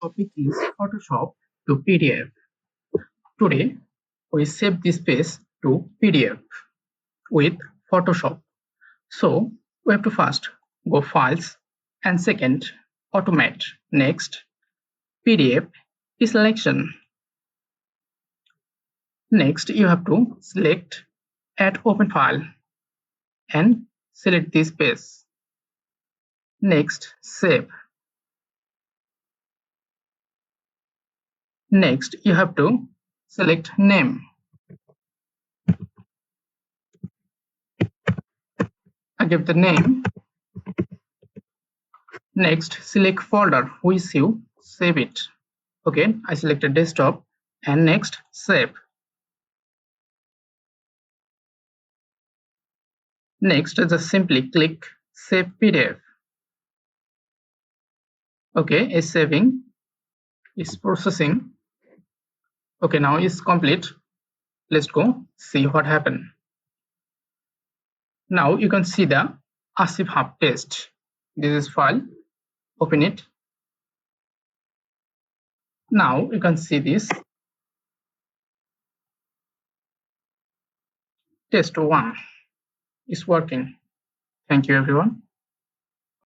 Topic is Photoshop to PDF. Today, we save this page to PDF with Photoshop. So, we have to first go Files and second Automate. Next, PDF is selection. Next, you have to select Add Open File and select this page. Next, Save. Next, you have to select Name. I give the name. Next, select folder which you save it. Okay, I selected desktop and next save. Next, just simply click Save PDF. Okay, it's saving, it's processing. Okay, now it's complete. Let's go see what happened. Now you can see the Asif Hub test. This is file. Open it. Now you can see this test 1 is working. Thank you everyone.